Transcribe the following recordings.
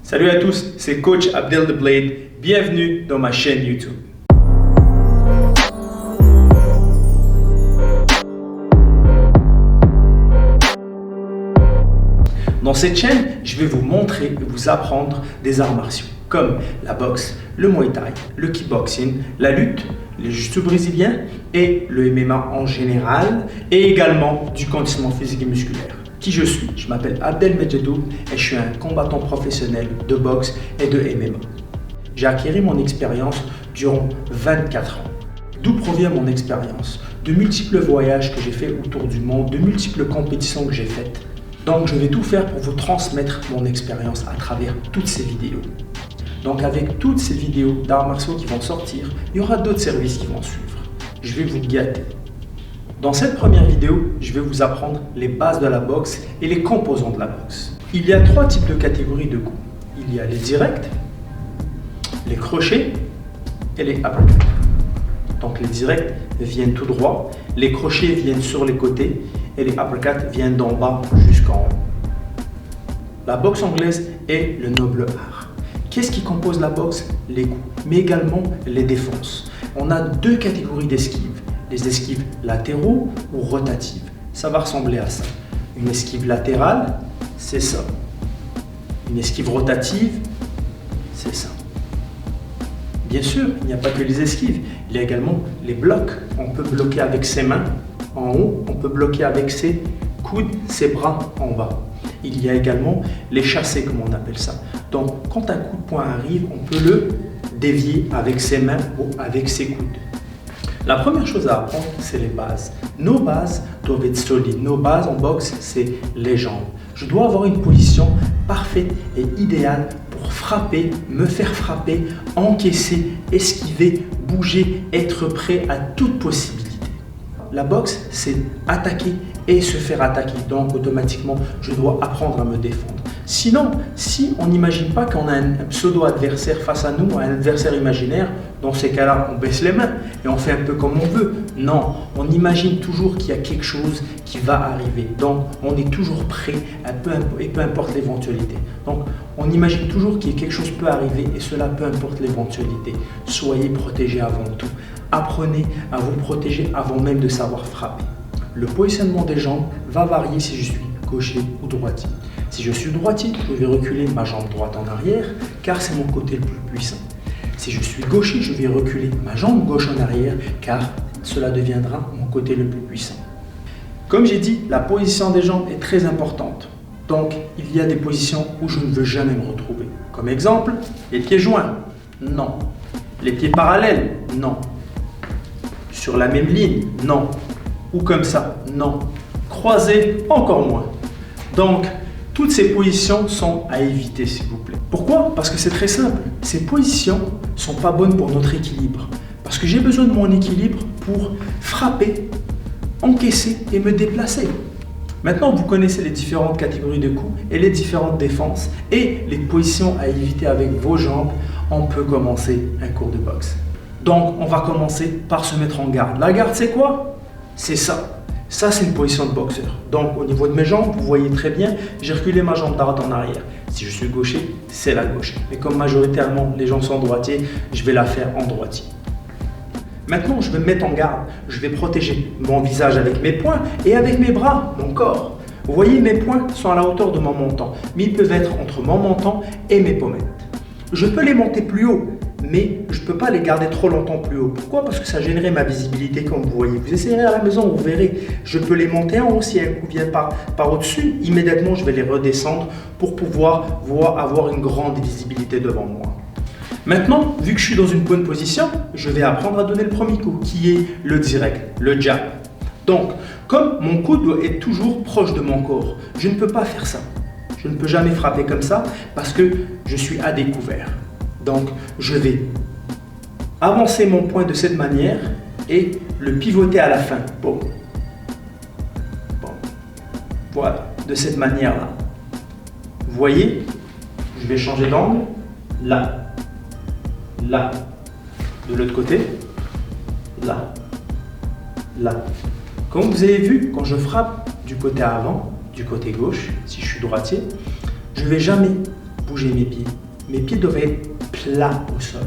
Salut à tous, c'est Coach Abdel the Blade. Bienvenue dans ma chaîne YouTube. Dans cette chaîne, je vais vous montrer et vous apprendre des arts martiaux comme la boxe, le muay thai, le kickboxing, la lutte, le jiu-jitsu brésilien et le MMA en général et également du conditionnement physique et musculaire. Qui je suis? Je m'appelle Abdel Medjedou et je suis un combattant professionnel de boxe et de MMA. J'ai acquis mon expérience durant 24 ans. D'où provient mon expérience? De multiples voyages que j'ai fait autour du monde, de multiples compétitions que j'ai faites. Donc je vais tout faire pour vous transmettre mon expérience à travers toutes ces vidéos. Donc avec toutes ces vidéos d'arts martiaux qui vont sortir, il y aura d'autres services qui vont suivre. Je vais vous gâter. Dans cette première vidéo, je vais vous apprendre les bases de la boxe et les composants de la boxe. Il y a 3 types de catégories de coups. Il y a les directs, les crochets et les uppercuts. Donc les directs viennent tout droit, les crochets viennent sur les côtés et les uppercuts viennent d'en bas jusqu'en haut. La boxe anglaise est le noble art. Qu'est-ce qui compose la boxe? Les coups, mais également les défenses. On a 2 catégories d'esquives. Les esquives latéraux ou rotatives. Ça va ressembler à ça. Une esquive latérale, c'est ça. Une esquive rotative, c'est ça. Bien sûr, il n'y a pas que les esquives. Il y a également les blocs. On peut bloquer avec ses mains en haut. On peut bloquer avec ses coudes, ses bras en bas. Il y a également les chassés, comme on appelle ça. Donc, quand un coup de poing arrive, on peut le dévier avec ses mains ou avec ses coudes. La première chose à apprendre, c'est les bases. Nos bases doivent être solides. Nos bases en boxe, c'est les jambes. Je dois avoir une position parfaite et idéale pour frapper, me faire frapper, encaisser, esquiver, bouger, être prêt à toute possibilité. La boxe, c'est attaquer et se faire attaquer. Donc, automatiquement, je dois apprendre à me défendre. Sinon, si on n'imagine pas qu'on a un pseudo-adversaire face à nous, un adversaire imaginaire, dans ces cas-là, on baisse les mains et on fait un peu comme on veut. Non, on imagine toujours qu'il y a quelque chose qui va arriver. Donc, on est toujours prêt et peu importe l'éventualité. Donc, on imagine toujours qu'il y a quelque chose qui peut arriver et cela peu importe l'éventualité. Soyez protégés avant tout. Apprenez à vous protéger avant même de savoir frapper. Le positionnement des jambes va varier si je suis gaucher ou droitier. Si je suis droitier, je vais reculer ma jambe droite en arrière car c'est mon côté le plus puissant. Si je suis gaucher, je vais reculer ma jambe gauche en arrière car cela deviendra mon côté le plus puissant. Comme j'ai dit, la position des jambes est très importante. Donc, il y a des positions où je ne veux jamais me retrouver. Comme exemple, les pieds joints, non. Les pieds parallèles, non. Sur la même ligne, non. Ou comme ça, non. Croisés, encore moins. Donc, toutes ces positions sont à éviter, s'il vous plaît. Pourquoi? Parce que c'est très simple. Ces positions ne sont pas bonnes pour notre équilibre. Parce que j'ai besoin de mon équilibre pour frapper, encaisser et me déplacer. Maintenant, vous connaissez les différentes catégories de coups et les différentes défenses et les positions à éviter avec vos jambes. On peut commencer un cours de boxe. Donc, on va commencer par se mettre en garde. La garde, c'est quoi? C'est ça. Ça, c'est une position de boxeur. Donc, au niveau de mes jambes, vous voyez très bien, j'ai reculé ma jambe droite en arrière. Si je suis gaucher, c'est la gauche. Mais comme majoritairement les gens sont droitiers, je vais la faire en droitier. Maintenant, je vais me mettre en garde. Je vais protéger mon visage avec mes poings et avec mes bras, mon corps. Vous voyez, mes poings sont à la hauteur de mon menton, mais ils peuvent être entre mon menton et mes pommettes. Je peux les monter plus haut, mais je ne peux pas les garder trop longtemps plus haut. Pourquoi? Parce que ça gênerait ma visibilité, comme vous voyez. Vous essayerez à la maison, vous verrez. Je peux les monter en haut. Si un coup vient par au-dessus, immédiatement, je vais les redescendre pour pouvoir avoir une grande visibilité devant moi. Maintenant, vu que je suis dans une bonne position, je vais apprendre à donner le premier coup, qui est le direct, le jab. Donc, comme mon coude doit être toujours proche de mon corps, je ne peux pas faire ça. Je ne peux jamais frapper comme ça parce que je suis à découvert. Donc, je vais avancer mon poing de cette manière et le pivoter à la fin. Bon. Bon. Voilà, de cette manière-là. Vous voyez, je vais changer d'angle. Là. Là. De l'autre côté. Là. Là. Comme vous avez vu, quand je frappe du côté avant, du côté gauche, si je suis droitier, je ne vais jamais bouger mes pieds. Mes pieds doivent être plats au sol.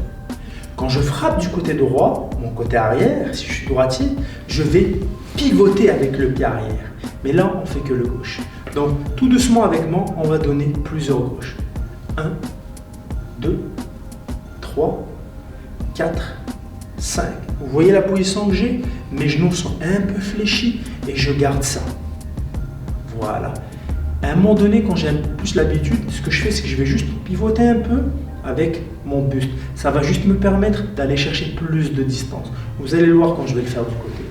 Quand je frappe du côté droit, mon côté arrière, si je suis droitier, je vais pivoter avec le pied arrière. Mais là, on ne fait que le gauche. Donc, tout doucement avec moi, on va donner plusieurs gauches. 1, 2, 3, 4, 5. Vous voyez la position que j'ai? Mes genoux sont un peu fléchis et je garde ça. Voilà. À un moment donné, quand j'ai plus l'habitude, ce que je fais, c'est que je vais juste pivoter un peu avec mon buste. Ça va juste me permettre d'aller chercher plus de distance. Vous allez le voir quand je vais le faire du côté.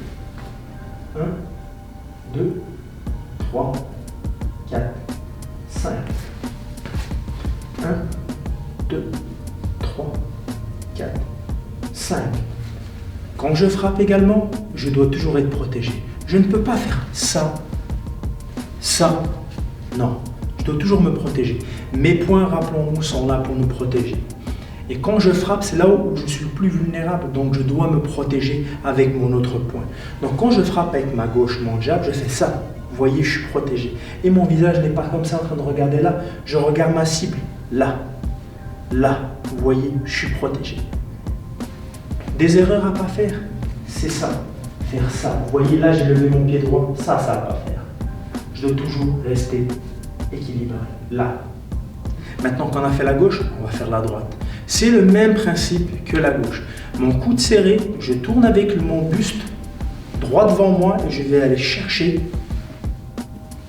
1, 2, 3, 4, 5. 1, 2, 3, 4, 5. Quand je frappe également, je dois toujours être protégé. Je ne peux pas faire ça, ça. Non, je dois toujours me protéger. Mes poings, rappelons-nous, sont là pour nous protéger. Et quand je frappe, c'est là où je suis le plus vulnérable, donc je dois me protéger avec mon autre poing. Donc quand je frappe avec ma gauche, mon jab, je fais ça. Vous voyez, je suis protégé. Et mon visage n'est pas comme ça en train de regarder là. Je regarde ma cible, là. Là, vous voyez, je suis protégé. Des erreurs à ne pas faire, c'est ça. Faire ça. Vous voyez, là, j'ai levé mon pied droit. Ça ne va pas faire. Je dois toujours rester équilibré. Là. Maintenant qu'on a fait la gauche, on va faire la droite. C'est le même principe que la gauche. Mon coude serré, je tourne avec mon buste droit devant moi et je vais aller chercher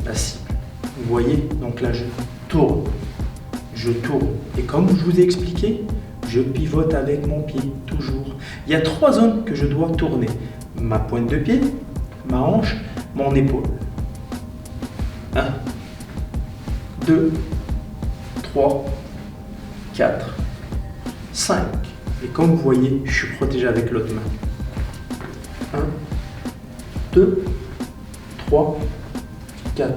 la cible. Vous voyez, donc là je tourne. Je tourne. Et comme je vous ai expliqué, je pivote avec mon pied, toujours. Il y a 3 zones que je dois tourner. Ma pointe de pied, ma hanche, mon épaule. 1, 2, 3, 4, 5. Et comme vous voyez, je suis protégé avec l'autre main. 1, 2, 3, 4,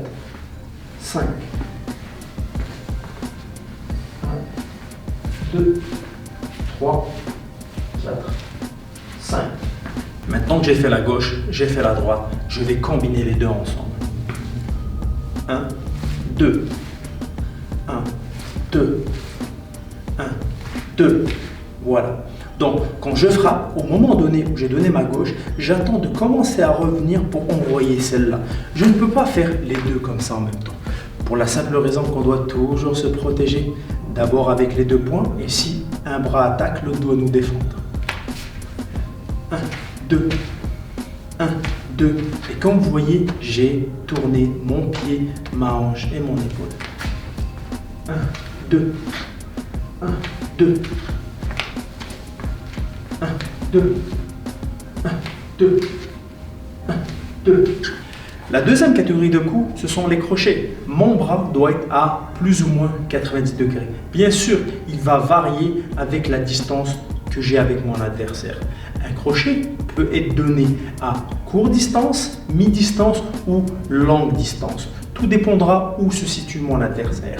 5. 1, 2, 3, 4, 5. Maintenant que j'ai fait la gauche, j'ai fait la droite, je vais combiner les deux ensemble. 1, 2, 1, 2, 1, 2. Voilà. Donc, quand je frappe, au moment donné où j'ai donné ma gauche, j'attends de commencer à revenir pour envoyer celle-là. Je ne peux pas faire les deux comme ça en même temps. Pour la simple raison qu'on doit toujours se protéger, d'abord avec les 2 poings, et si un bras attaque, l'autre doit nous défendre. 1, 2, 1, 2. Et comme vous voyez, j'ai tourné mon pied, ma hanche et mon épaule. 1, 2, 1, 2. 1, 2, 1, 2, 1, 2. La deuxième catégorie de coups, ce sont les crochets. Mon bras doit être à plus ou moins 90 degrés. Bien sûr, il va varier avec la distance que j'ai avec mon adversaire. Un crochet peut être donné à courte distance, mi-distance ou longue distance. Tout dépendra où se situe mon adversaire.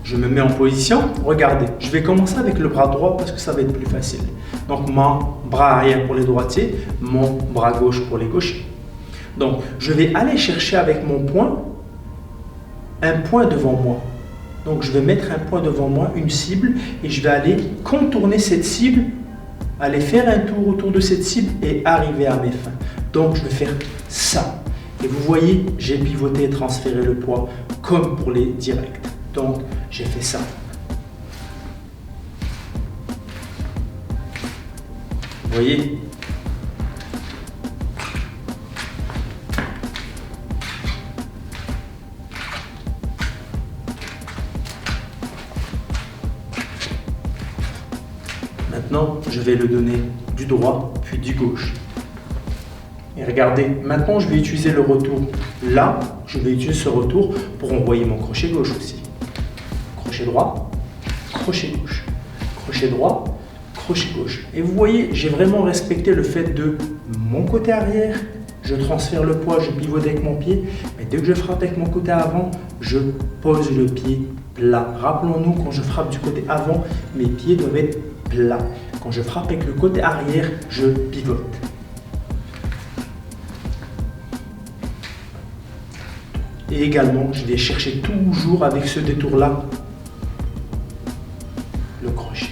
Je me mets en position. Regardez, je vais commencer avec le bras droit parce que ça va être plus facile. Donc, mon bras arrière pour les droitiers, mon bras gauche pour les gauchers. Donc, je vais aller chercher avec mon poing un point devant moi. Donc, je vais mettre un point devant moi, une cible, et je vais aller contourner cette cible, aller faire un tour autour de cette cible et arriver à mes fins. Donc, je vais faire ça. Et vous voyez, j'ai pivoté et transféré le poids comme pour les directs. Donc, j'ai fait ça. Vous voyez ? Maintenant, je vais le donner du droit, puis du gauche. Et regardez, maintenant je vais utiliser le retour. Là, je vais utiliser ce retour pour envoyer mon crochet gauche aussi. Crochet droit, crochet gauche. Crochet droit, crochet gauche. Et vous voyez, j'ai vraiment respecté le fait de mon côté arrière, je transfère le poids, je pivote avec mon pied, mais dès que je frappe avec mon côté avant, je pose le pied plat. Rappelons-nous, quand je frappe du côté avant, mes pieds doivent être plats. Quand je frappe avec le côté arrière, je pivote. Et également, je vais chercher toujours avec ce détour-là le crochet.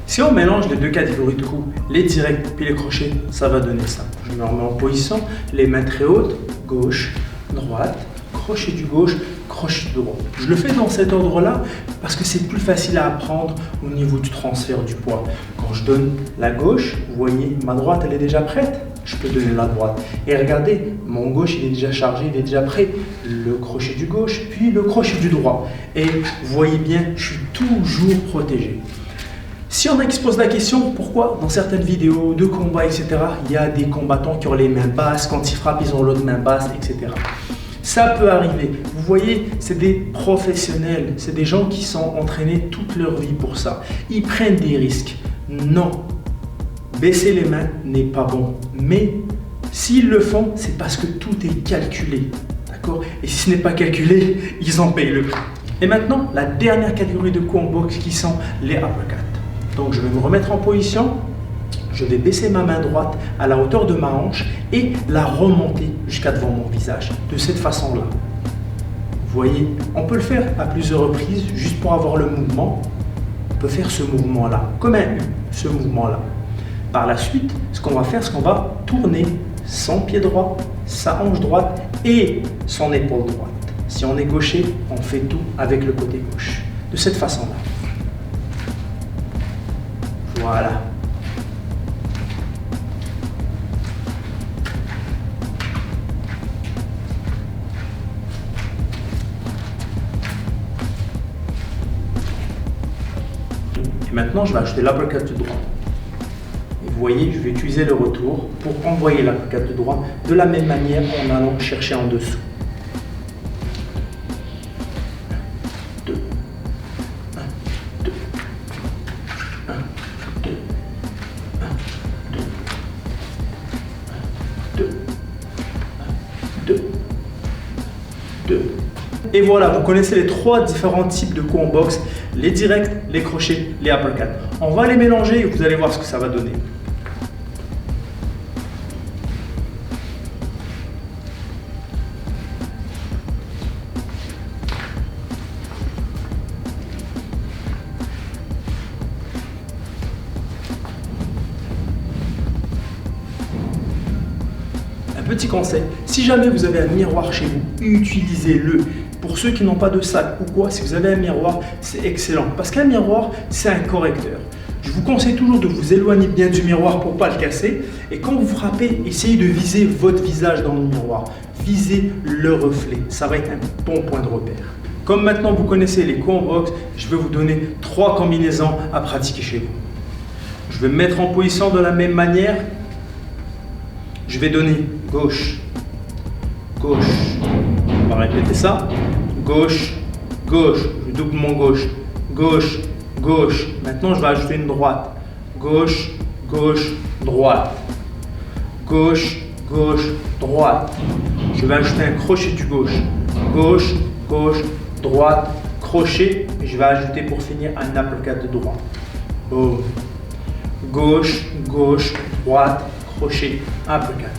Si on mélange les deux catégories de coups, les directs puis les crochets, ça va donner ça. Je me remets en position, les mains très hautes, gauche, droite, crochet du gauche, crochet du droit. Je le fais dans cet ordre-là parce que c'est plus facile à apprendre au niveau du transfert du poids. Quand je donne la gauche, vous voyez, ma droite, elle est déjà prête. Je peux donner la droite. Et regardez, mon gauche, il est déjà chargé, il est déjà prêt. Le crochet du gauche, puis le crochet du droit. Et vous voyez bien, je suis toujours protégé. Si on a qui se pose la question, pourquoi dans certaines vidéos de combat, etc., il y a des combattants qui ont les mains basses, quand ils frappent, ils ont l'autre main basse, etc. Ça peut arriver. Vous voyez, c'est des professionnels, c'est des gens qui sont entraînés toute leur vie pour ça. Ils prennent des risques. Non, baisser les mains n'est pas bon. Mais s'ils le font, c'est parce que tout est calculé. D'accord ? Et si ce n'est pas calculé, ils en payent le prix. Et maintenant, la dernière catégorie de coups en boxe qui sont les uppercuts. Donc je vais me remettre en position, je vais baisser ma main droite à la hauteur de ma hanche et la remonter jusqu'à devant mon visage, de cette façon-là. Vous voyez, on peut le faire à plusieurs reprises, juste pour avoir le mouvement. On peut faire ce mouvement-là, comme un U, ce mouvement-là. Par la suite, ce qu'on va faire, c'est qu'on va tourner son pied droit, sa hanche droite et son épaule droite. Si on est gaucher, on fait tout avec le côté gauche, de cette façon-là. Voilà. Et maintenant, je vais ajouter l'uppercut du droit. Et vous voyez, je vais utiliser le retour pour envoyer l'uppercut du droit de la même manière en allant chercher en dessous. 2, 1, 2, 1, 2, 2, 2, 2. Et voilà, vous connaissez les trois différents types de coups en boxe, les directs, les crochets, les uppercuts. On va les mélanger et vous allez voir ce que ça va donner. Petit conseil, si jamais vous avez un miroir chez vous, utilisez-le. Pour ceux qui n'ont pas de sac ou quoi, si vous avez un miroir, c'est excellent. Parce qu'un miroir, c'est un correcteur. Je vous conseille toujours de vous éloigner bien du miroir pour ne pas le casser. Et quand vous frappez, essayez de viser votre visage dans le miroir. Visez le reflet. Ça va être un bon point de repère. Comme maintenant vous connaissez les coups en boxe, je vais vous donner 3 combinaisons à pratiquer chez vous. Je vais me mettre en position de la même manière. Je vais donner gauche, gauche, on va répéter ça, gauche, gauche, je double mon gauche, gauche, gauche, maintenant je vais ajouter une droite, gauche, gauche, droite, gauche, gauche, droite, je vais ajouter un crochet du gauche, gauche, gauche, droite, crochet, et je vais ajouter pour finir un uppercut de droit, boum, gauche, gauche, droite, crochet, uppercut.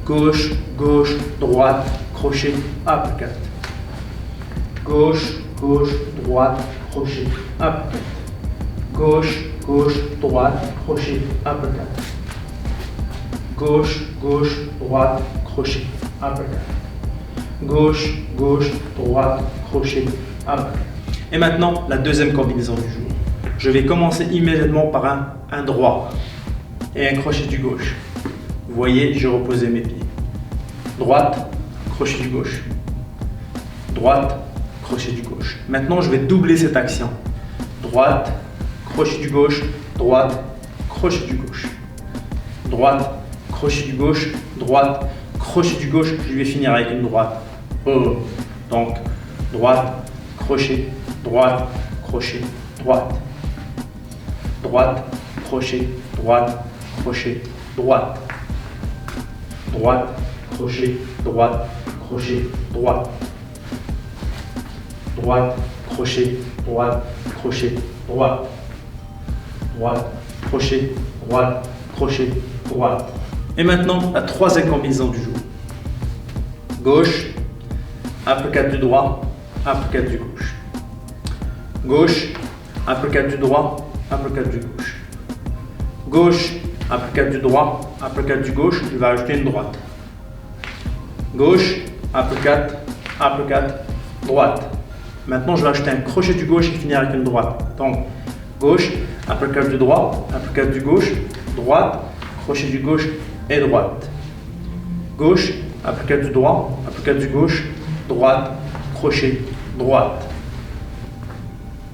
Gauche, gauche, droite, crochet, uppercut. Gauche, gauche, droite, crochet, uppercut. Gauche, gauche, droite, crochet, uppercut. Gauche, gauche, droite, crochet, uppercut. Gauche, gauche, droite, crochet, uppercut. Et maintenant, la deuxième combinaison du jour. Je vais commencer immédiatement par un droit et un crochet du gauche. Vous voyez, j'ai reposé mes pieds. Droite, crochet du gauche. Droite, crochet du gauche. Maintenant, je vais doubler cette action. Droite, crochet du gauche, droite, crochet du gauche. Droite, crochet du gauche, droite, crochet du gauche. Je vais finir avec une droite. Oh. Donc, droite, crochet, droite, crochet, droite. Droite, crochet, droite, crochet, droite. Droite, crochet, droite, crochet, crochet, droite. Droite, crochet, droite, crochet, droite. Droite, crochet, droite, crochet, droite. Et maintenant, la troisième combinaison du jour. Gauche, uppercut du droit, uppercut du gauche. Gauche, uppercut du droit, uppercut du gauche. Gauche, uppercut du droit, uppercut du gauche, je vais ajouter une droite. Gauche, uppercut, uppercut, droite. Maintenant, je vais ajouter un crochet du gauche et finir avec une droite. Donc, gauche, uppercut du droit, uppercut du gauche, droite, crochet du gauche et droite. Gauche, uppercut du droit, uppercut du gauche, droite, crochet, droite.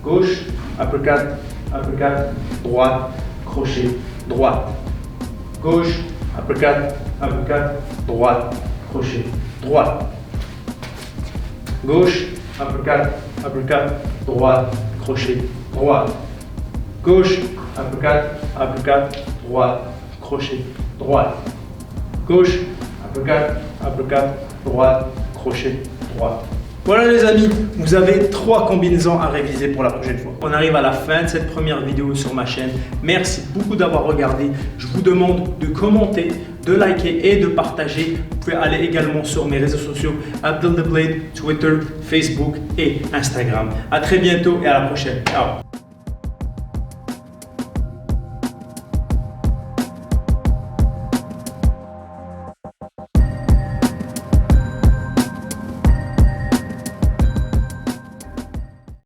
Gauche, uppercut, uppercut, droite, crochet, droite. Gauche, uppercut, uppercut, droite, crochet, droite. Gauche, uppercut, uppercut, droite, crochet, droite. Gauche, uppercut, uppercut, droite, crochet, droite. Gauche, uppercut, uppercut, droite, crochet, droite. Voilà les amis, vous avez 3 combinaisons à réviser pour la prochaine fois. On arrive à la fin de cette première vidéo sur ma chaîne. Merci beaucoup d'avoir regardé. Je vous demande de commenter, de liker et de partager. Vous pouvez aller également sur mes réseaux sociaux Abdel The Blade, Twitter, Facebook et Instagram. À très bientôt et à la prochaine. Ciao.